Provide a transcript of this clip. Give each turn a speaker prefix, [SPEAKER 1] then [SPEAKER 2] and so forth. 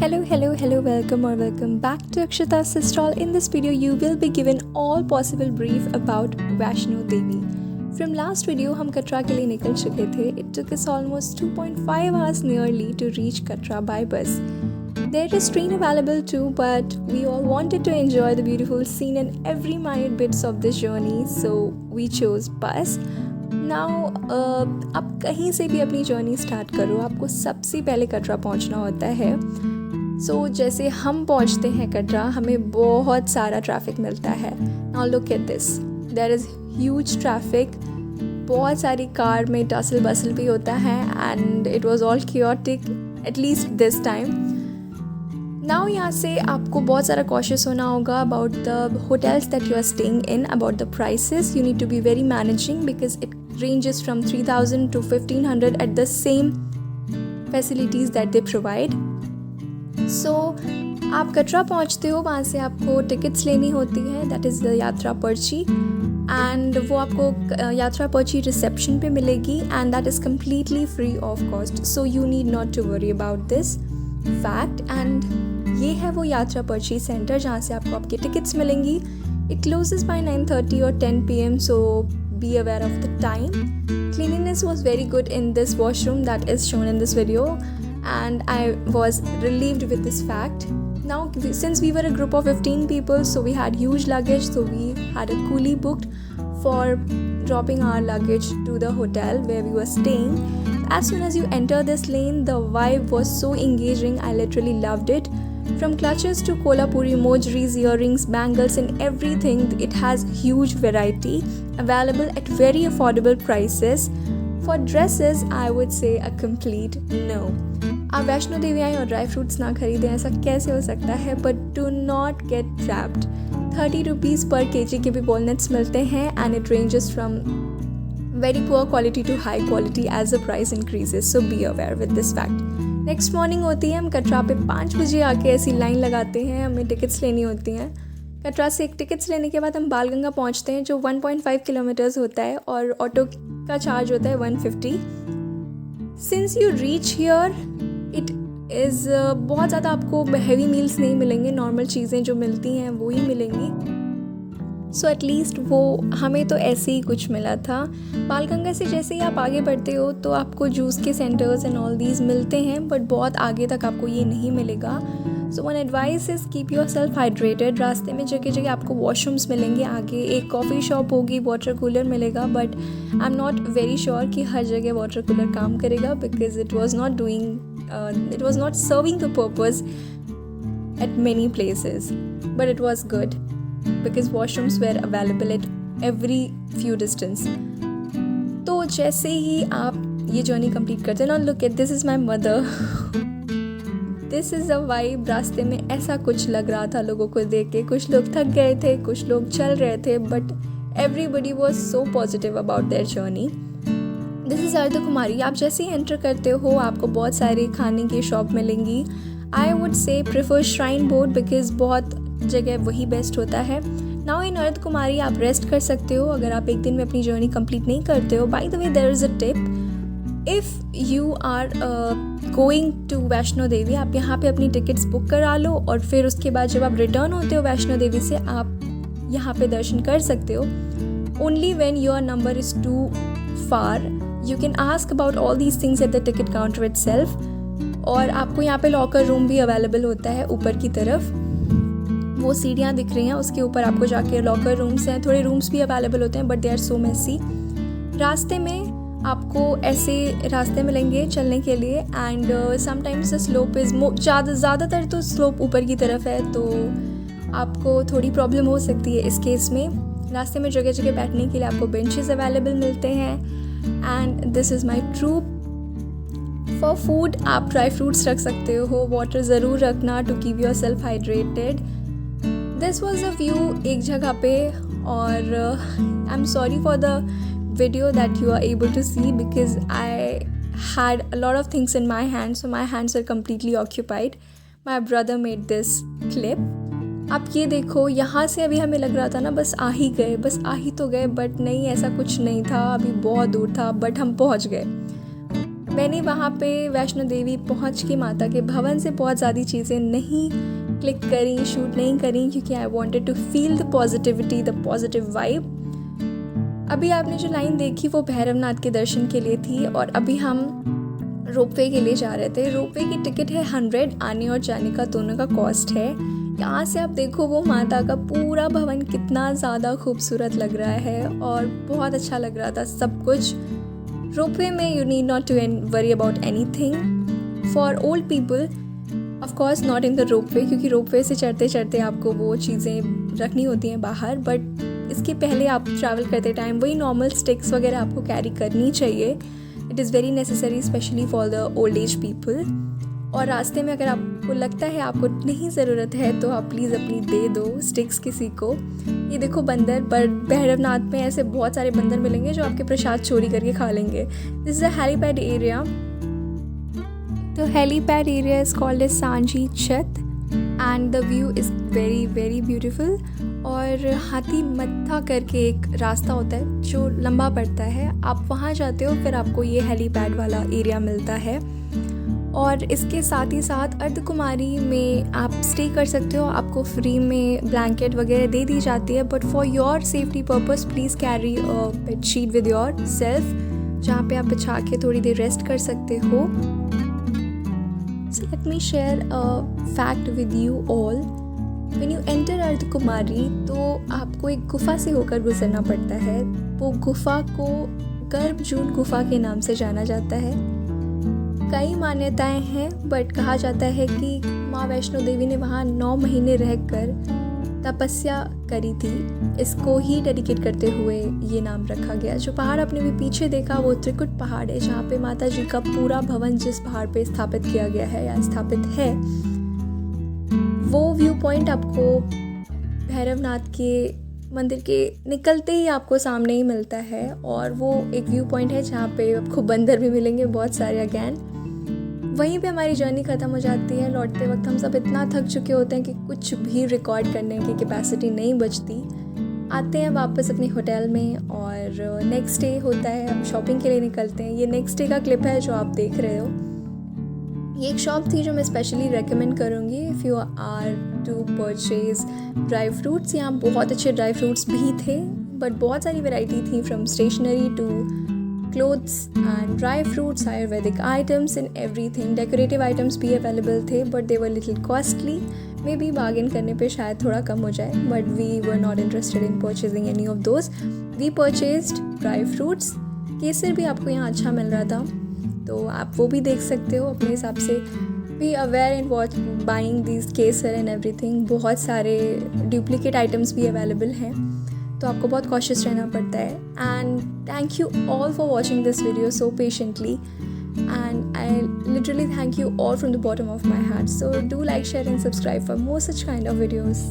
[SPEAKER 1] Hello, welcome back to Akshita's Stall. In this video, you will be given all possible brief about Vaishno Devi. From last video, हम कटरा के लिए निकल चुके थे. It took us almost 2.5 hours nearly to reach Katra by bus. There is train available too, but we all wanted to enjoy the beautiful scene and every minute bits of this journey, so we chose bus. Now, आप कहीं से भी अपनी journey start करो, आपको सबसे पहले कटरा पहुंचना होता है. जैसे हम पहुंचते हैं कटरा, हमें बहुत सारा ट्रैफिक मिलता है. Now look at this, there is huge traffic. बहुत सारी कार में टसल बसल भी होता है and it was all chaotic at least this time. Now यहाँ से आपको बहुत सारा कॉशियस होना होगा about the hotels that you are staying in, about the prices. You need to be very managing because it ranges from 3,000 to 1,500 at the same facilities that they provide. So आप कटरा पहुँचते हो, वहाँ से आपको tickets लेनी होती है, that is the यात्रा पर्ची, एंड वो आपको यात्रा पर्ची रिसेप्शन पे मिलेगी and that is completely free of cost. So you need not to worry about this fact. And ये है वो यात्रा पर्ची सेंटर जहाँ से आपको आपके टिकट्स मिलेंगी. It closes by 9:30 or 10 p.m. so be aware of the time. Cleanliness was very good in this washroom that is shown in this video and I was relieved with this fact. Now since we were a group of 15 people, so we had huge luggage, so we had a coolie booked for dropping our luggage to the hotel where we were staying. As soon as you enter this lane, the vibe was so engaging. I literally loved it. From clutches to Kolhapuri mojeries, earrings, bangles and everything, it has huge variety available at very affordable prices. For dresses, I would say a complete no. आप वैष्णो देवी आए और dry fruits ना खरीदें, ऐसा कैसे हो सकता है? But do not get trapped. 30 rupees per kg के भी walnuts मिलते हैं and it ranges from very poor quality to high quality as the price increases. So be aware with this fact. Next morning होती है, हम कटरा पे 5 बजे आके ऐसी लाइन लगाते हैं, हमें टिकट्स लेनी होती हैं. कटरा से एक टिकट्स लेने के बाद हम बालगंगा पहुंचते हैं जो 1.5 किलोमीटर्स होता है और ऑटो का चार्ज होता है 150. Since you reach here it is बहुत ज़्यादा आपको हैवी मील्स नहीं मिलेंगे, नॉर्मल चीज़ें जो मिलती हैं वो ही मिलेंगी. सो एटलीस्ट वो हमें तो ऐसे ही कुछ मिला था. बालगंगा से जैसे ही आप आगे बढ़ते हो तो आपको जूस के सेंटर्स एंड ऑल दीज मिलते हैं, बट बहुत आगे तक आपको ये नहीं मिलेगा. So one advice is keep yourself hydrated. रास्ते में जगह जगह आपको वॉशरूम्स मिलेंगे, आगे एक कॉफ़ी शॉप होगी, वाटर कूलर मिलेगा, but I am not very sure कि हर जगह वाटर कूलर काम करेगा because it was not serving the purpose eight many places, but it was good because washrooms were available at every few distance. तो जैसे ही आप ये journey complete करते हैं ना, look at this is my mother. This is a vibe. रास्ते में ऐसा कुछ लग रहा था लोगों को देख के. कुछ लोग थक गए थे, कुछ लोग चल रहे थे, but everybody was so positive about their journey. This is अर्ध कुमारी. आप जैसे ही एंटर करते हो आपको बहुत सारे खाने की शॉप मिलेंगी. I would say prefer Shrine Board because बहुत जगह वही बेस्ट होता है. नाउ इन अर्ध कुमारी आप रेस्ट कर सकते हो अगर आप एक दिन में अपनी जर्नी कंप्लीट नहीं करते हो. By the way there is a tip, if you are going to Vaishno Devi, आप यहाँ पे अपनी टिकट्स बुक करा लो और फिर उसके बाद जब आप रिटर्न होते हो वैष्णो देवी से, आप यहाँ पे दर्शन कर सकते हो. Only when your number is too far you can ask about all these things at the ticket counter itself. और आपको यहाँ पे लॉकर रूम भी अवेलेबल होता है ऊपर की तरफ. वो सीढ़ियाँ दिख रही हैं, उसके ऊपर आपको जाके लॉकर रूम्स हैं. थोड़े रूम्स भी अवेलेबल होते हैं but they are so messy. रास्ते में आपको ऐसे रास्ते मिलेंगे चलने के लिए and sometimes the slope is ज़्यादातर तो स्लोप ऊपर की तरफ है, तो आपको थोड़ी प्रॉब्लम हो सकती है इस केस में. रास्ते में जगह जगह बैठने के लिए आपको बेंचेस अवेलेबल मिलते हैं and this is my troop. For food आप ड्राई फ्रूट्स रख सकते हो, वाटर ज़रूर रखना to keep yourself hydrated. This was a view एक जगह पे और I am sorry for the video that you are able to see because I had a lot of things in my hand, so my hands are completely occupied. My brother made this clip. आप ये देखो, यहाँ से अभी हमें लग रहा था ना बस आ ही तो गए, बट नहीं, ऐसा कुछ नहीं था, अभी बहुत दूर था, बट हम पहुँच गए. मैंने वहाँ पे वैष्णो देवी पहुँच के माता के भवन से बहुत ज़्यादा चीज़ें नहीं क्लिक करी, शूट नहीं करी, क्योंकि I wanted to feel the positivity, the positive vibe. अभी आपने जो लाइन देखी वो भैरवनाथ के दर्शन के लिए थी, और अभी हम रोपवे के लिए जा रहे थे। रोपवे की टिकट है 100, आने और जाने का दोनों का कॉस्ट है। यहाँ से आप देखो वो माता का पूरा भवन कितना ज़्यादा खूबसूरत लग रहा है, और बहुत अच्छा लग रहा था सब कुछ। रोपवे में you need not to worry about anything. For old people of course not in the ropeway, क्योंकि रोपवे से चढ़ते चढ़ते आपको वो चीज़ें रखनी होती हैं बाहर, बट इसके पहले आप ट्रैवल करते टाइम वही नॉर्मल स्टिक्स वगैरह आपको कैरी करनी चाहिए। It is very necessary specially for the old age people. और रास्ते में अगर आपको लगता है आपको नहीं ज़रूरत है तो आप प्लीज़ अपनी दे दो स्टिक्स किसी को। ये देखो बंदर, पर भैरवनाथ में ऐसे बहुत सारे बंदर मिलेंगे जो आपके प्रसाद चोरी करके खा लेंगे। This is a helipad area. तो helipad area is called as Sanchi Chhat and the view is very very beautiful. और हाथी मत्था करके एक रास्ता होता है जो लंबा पड़ता है, आप वहाँ जाते हो फिर आपको ये हेलीपैड वाला एरिया मिलता है। और इसके साथ ही साथ अर्धकुमारी में आप स्टे कर सकते हो, आपको फ्री में ब्लैंकेट वगैरह दे दी जाती है, but for your safety purpose please carry a bed sheet with your self, जहाँ पे आप बिछा के थोड़ी देर रेस्ट कर सकते हो। So let me share a fact with you all. When you enter Ardhkumari तो आपको एक गुफा से होकर गुजरना पड़ता है। वो गुफा को गर्भजून गुफा के नाम से जाना जाता है। कई मान्यताएं हैं, बट कहा जाता है कि माँ वैष्णो देवी ने वहाँ 9 महीने रहकर तपस्या करी थी। इसको ही डेडिकेट करते हुए ये नाम रखा गया। जो पहाड़ आपने भी पीछे देखा वो त्रिकुट पहाड़ है, जहाँ पे माता जी का पूरा भवन जिस पहाड़ पे स्थापित किया गया है या स्थापित है, वो व्यू पॉइंट आपको भैरवनाथ के मंदिर के निकलते ही आपको सामने ही मिलता है। और वो एक व्यू पॉइंट है जहाँ पे आपको बंदर भी मिलेंगे बहुत सारे अगैन। वहीं पे हमारी जर्नी ख़त्म हो जाती है। लौटते वक्त हम सब इतना थक चुके होते हैं कि कुछ भी रिकॉर्ड करने की कैपेसिटी नहीं बचती। आते हैं वापस अपने होटल में और नेक्स्ट डे होता है, हम शॉपिंग के लिए निकलते हैं। ये नेक्स्ट डे का क्लिप है जो आप देख रहे हो। ये एक शॉप थी जो मैं स्पेशली रेकमेंड करूँगी if you are to purchase dry fruits. यहाँ बहुत अच्छे ड्राई फ्रूट्स भी थे, बट बहुत सारी वैरायटी थी, from stationery to clothes and dry fruits, Ayurvedic items and everything. Decorative items भी अवेलेबल थे, but they were little costly. May be bargain करने पे शायद थोड़ा कम हो जाए, but we were not interested in purchasing any of those. We purchased dry fruits. केसर भी आपको यहाँ अच्छा मिल रहा था, तो आप वो भी देख सकते हो अपने हिसाब से। Be aware in what buying this Kesar and everything. बहुत सारे डुप्लीकेट आइटम्स भी अवेलेबल हैं, तो आपको बहुत कॉशियस रहना पड़ता है। And thank you all for watching this video so patiently, and I literally thank you all from the bottom of my heart. So do like, share and subscribe for more such kind of videos.